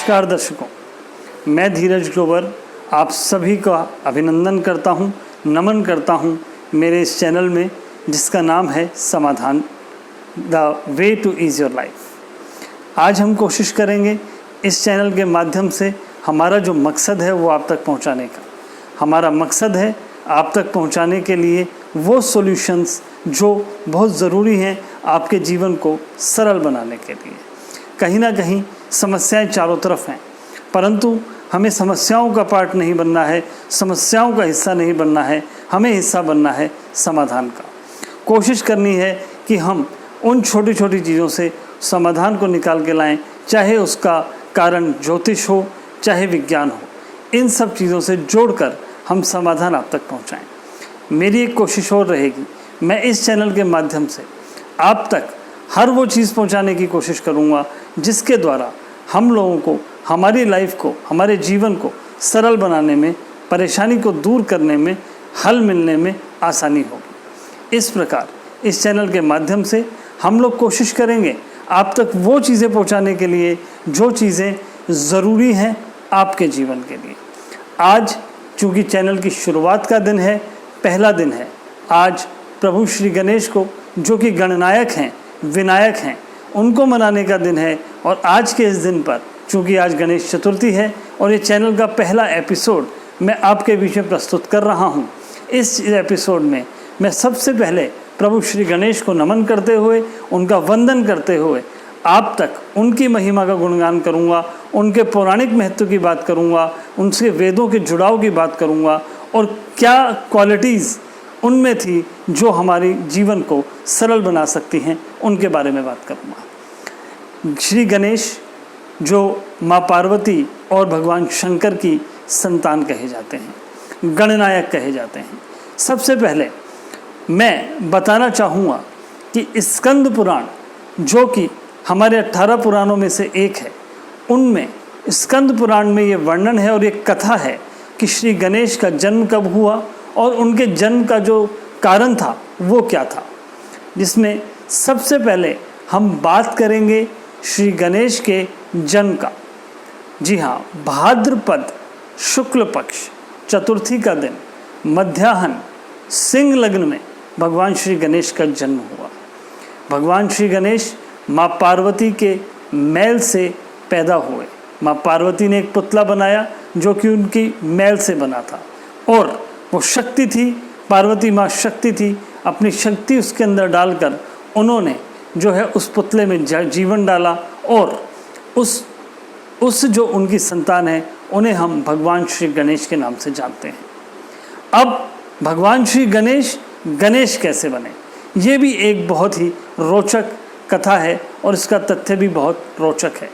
नमस्कार दर्शकों, मैं धीरज ग्रोवर आप सभी का अभिनंदन करता हूं, नमन करता हूं मेरे इस चैनल में जिसका नाम है समाधान, the way to ease your life. आज हम कोशिश करेंगे इस चैनल के माध्यम से हमारा जो मकसद है वो आप तक पहुंचाने का। हमारा मकसद है आप तक पहुंचाने के लिए वो सॉल्यूशंस जो बहुत ज़रूरी हैं आपके जीवन को सरल बनाने के लिए। कहीं ना कहीं समस्याएं चारों तरफ हैं, परंतु हमें समस्याओं का पार्ट नहीं बनना है, समस्याओं का हिस्सा नहीं बनना है, हमें हिस्सा बनना है समाधान का। कोशिश करनी है कि हम उन छोटी छोटी चीज़ों से समाधान को निकाल के लाएं, चाहे उसका कारण ज्योतिष हो, चाहे विज्ञान हो। इन सब चीज़ों से जोड़कर हम समाधान आप तक पहुंचाएं। मेरी एक कोशिश और रहेगी, मैं इस चैनल के माध्यम से आप तक हर वो चीज़ पहुंचाने की कोशिश करूंगा जिसके द्वारा हम लोगों को हमारी लाइफ को, हमारे जीवन को सरल बनाने में, परेशानी को दूर करने में, हल मिलने में आसानी होगी। इस प्रकार इस चैनल के माध्यम से हम लोग कोशिश करेंगे आप तक वो चीज़ें पहुंचाने के लिए जो चीज़ें ज़रूरी हैं आपके जीवन के लिए। आज चूँकि चैनल की शुरुआत का दिन है, पहला दिन है, आज प्रभु श्री गणेश को, जो कि गणनायक हैं, विनायक हैं, उनको मनाने का दिन है। और आज के इस दिन पर, चूँकि आज गणेश चतुर्थी है और ये चैनल का पहला एपिसोड मैं आपके बीच में प्रस्तुत कर रहा हूँ। इस एपिसोड में मैं सबसे पहले प्रभु श्री गणेश को नमन करते हुए, उनका वंदन करते हुए आप तक उनकी महिमा का गुणगान करूँगा, उनके पौराणिक महत्व की बात करूँगा, उनसे वेदों के जुड़ाव की बात करूँगा और क्या क्वालिटीज़ उनमें थी जो हमारी जीवन को सरल बना सकती हैं, उनके बारे में बात करूँगा। श्री गणेश जो माँ पार्वती और भगवान शंकर की संतान कहे जाते हैं, गणनायक कहे जाते हैं। सबसे पहले मैं बताना चाहूँगा कि स्कंद पुराण, जो कि हमारे 18 पुराणों में से एक है, उनमें स्कंद पुराण में ये वर्णन है और ये कथा है कि श्री गणेश का जन्म कब हुआ और उनके जन्म का जो कारण था वो क्या था, जिसमें सबसे पहले हम बात करेंगे श्री गणेश के जन्म का। जी हाँ, भाद्रपद शुक्ल पक्ष चतुर्थी का दिन मध्याह्न सिंह लग्न में भगवान श्री गणेश का जन्म हुआ। भगवान श्री गणेश माँ पार्वती के मैल से पैदा हुए। माँ पार्वती ने एक पुतला बनाया जो कि उनकी मैल से बना था और वो शक्ति थी, पार्वती माँ शक्ति थी। अपनी शक्ति उसके अंदर डालकर उन्होंने जो है उस पुतले में जीवन डाला और उस जो उनकी संतान है उन्हें हम भगवान श्री गणेश के नाम से जानते हैं। अब भगवान श्री गणेश कैसे बने, ये भी एक बहुत ही रोचक कथा है और इसका तथ्य भी बहुत रोचक है।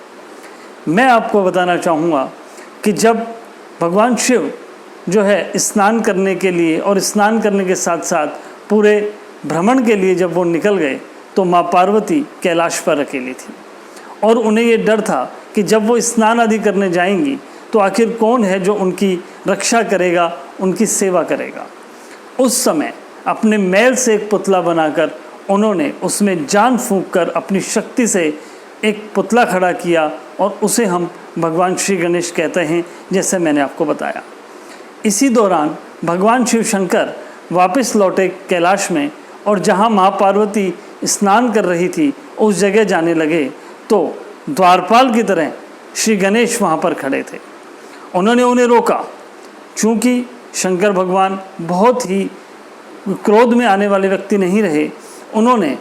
मैं आपको बताना चाहूँगा कि जब भगवान शिव जो है स्नान करने के लिए और स्नान करने के साथ साथ पूरे भ्रमण के लिए जब वो निकल गए तो माँ पार्वती कैलाश पर अकेली थी और उन्हें ये डर था कि जब वो स्नान आदि करने जाएंगी तो आखिर कौन है जो उनकी रक्षा करेगा, उनकी सेवा करेगा। उस समय अपने मैल से एक पुतला बनाकर उन्होंने उसमें जान फूंक कर अपनी शक्ति से एक पुतला खड़ा किया और उसे हम भगवान श्री गणेश कहते हैं, जैसे मैंने आपको बताया। इसी दौरान भगवान शिव शंकर वापस लौटे कैलाश में और जहाँ माँ पार्वती स्नान कर रही थी उस जगह जाने लगे तो द्वारपाल की तरह श्री गणेश वहाँ पर खड़े थे। उन्होंने उन्हें रोका। चूँकि शंकर भगवान बहुत ही क्रोध में आने वाले व्यक्ति नहीं रहे, उन्होंने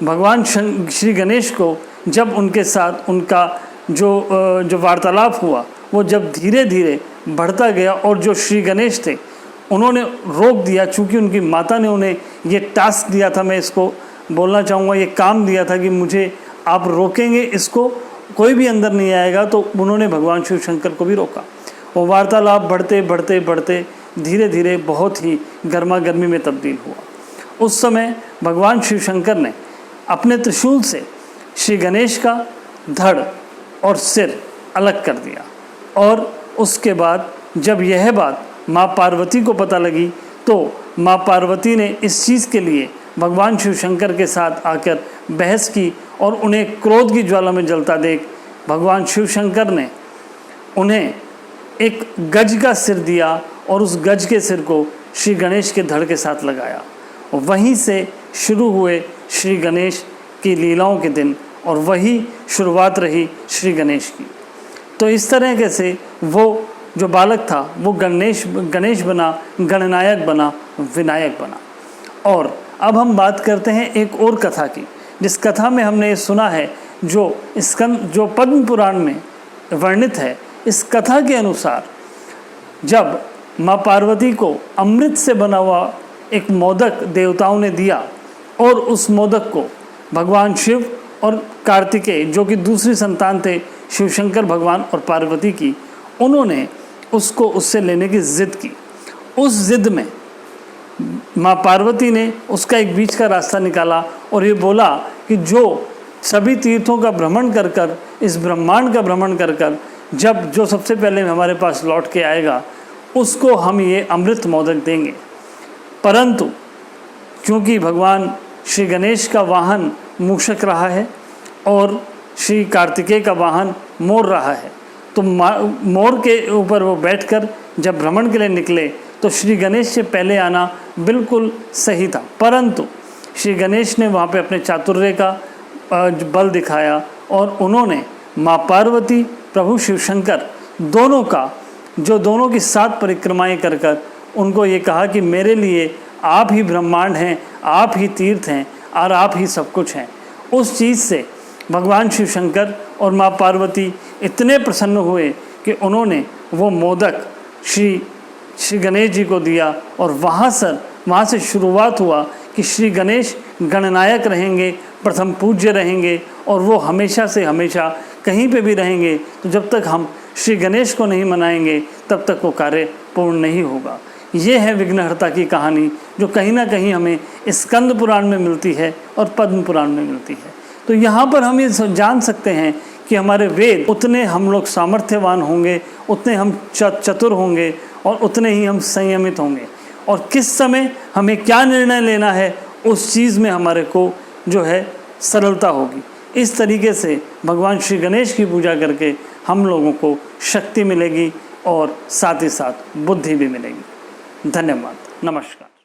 भगवान श्री गणेश को जब उनके साथ उनका जो वार्तालाप हुआ वो जब धीरे धीरे बढ़ता गया और जो श्री गणेश थे उन्होंने रोक दिया। चूँकि उनकी माता ने उन्हें ये टास्क दिया था, मैं इसको बोलना चाहूँगा, ये काम दिया था कि मुझे आप रोकेंगे, इसको कोई भी अंदर नहीं आएगा, तो उन्होंने भगवान शिव शंकर को भी रोका। वो वार्तालाप बढ़ते बढ़ते बढ़ते धीरे धीरे बहुत ही गर्मा गर्मी में तब्दील हुआ। उस समय भगवान शिव शंकर ने अपने त्रिशूल से श्री गणेश का धड़ और सिर अलग कर दिया और उसके बाद जब यह बात माँ पार्वती को पता लगी तो माँ पार्वती ने इस चीज़ के लिए भगवान शिव शंकर के साथ आकर बहस की और उन्हें क्रोध की ज्वाला में जलता देख भगवान शिव शंकर ने उन्हें एक गज का सिर दिया और उस गज के सिर को श्री गणेश के धड़ के साथ लगाया। और वहीं से शुरू हुए श्री गणेश की लीलाओं के दिन और वही शुरुआत रही श्री गणेश की। तो इस तरह से वो जो बालक था वो गणेश बना, गणनायक बना, विनायक बना। और अब हम बात करते हैं एक और कथा की, जिस कथा में हमने ये सुना है जो पद्म पुराण में वर्णित है। इस कथा के अनुसार जब माँ पार्वती को अमृत से बना हुआ एक मोदक देवताओं ने दिया और उस मोदक को भगवान शिव और कार्तिकेय, जो कि दूसरी संतान थे शिवशंकर भगवान और पार्वती की, उन्होंने उसको उससे लेने की जिद की। उस जिद में माँ पार्वती ने उसका एक बीच का रास्ता निकाला और ये बोला कि जो सभी तीर्थों का भ्रमण कर कर, इस ब्रह्मांड का भ्रमण कर कर जब जो सबसे पहले हमारे पास लौट के आएगा उसको हम ये अमृत मोदक देंगे। परंतु क्योंकि भगवान श्री गणेश का वाहन मूषक रहा है और श्री कार्तिकेय का वाहन मोर रहा है, तो मोर के ऊपर वो बैठकर जब भ्रमण के लिए निकले तो श्री गणेश से पहले आना बिल्कुल सही था। परंतु श्री गणेश ने वहाँ पे अपने चातुर्य का बल दिखाया और उन्होंने माँ पार्वती, प्रभु शिवशंकर दोनों की 7 परिक्रमाएं कर कर उनको ये कहा कि मेरे लिए आप ही ब्रह्मांड हैं, आप ही तीर्थ हैं और आप ही सब कुछ हैं। उस चीज़ से भगवान शिवशंकर और माँ पार्वती इतने प्रसन्न हुए कि उन्होंने वो मोदक श्री गणेश जी को दिया और वहाँ से शुरुआत हुआ कि श्री गणेश गणनायक रहेंगे, प्रथम पूज्य रहेंगे और वो हमेशा से हमेशा कहीं पे भी रहेंगे। तो जब तक हम श्री गणेश को नहीं मनाएंगे तब तक वो कार्य पूर्ण नहीं होगा। ये है विघ्नहर्ता की कहानी, जो कहीं ना कहीं हमें स्कंद पुराण में मिलती है और पद्म पुराण में मिलती है। तो यहाँ पर हम ये जान सकते हैं कि हमारे वेद उतने हम लोग सामर्थ्यवान होंगे, उतने हम चतुर होंगे और उतने ही हम संयमित होंगे। और किस समय हमें क्या निर्णय लेना है उस चीज़ में हमारे को जो है सरलता होगी। इस तरीके से भगवान श्री गणेश की पूजा करके हम लोगों को शक्ति मिलेगी और साथ ही साथ बुद्धि भी मिलेगी। धन्यवाद। नमस्कार।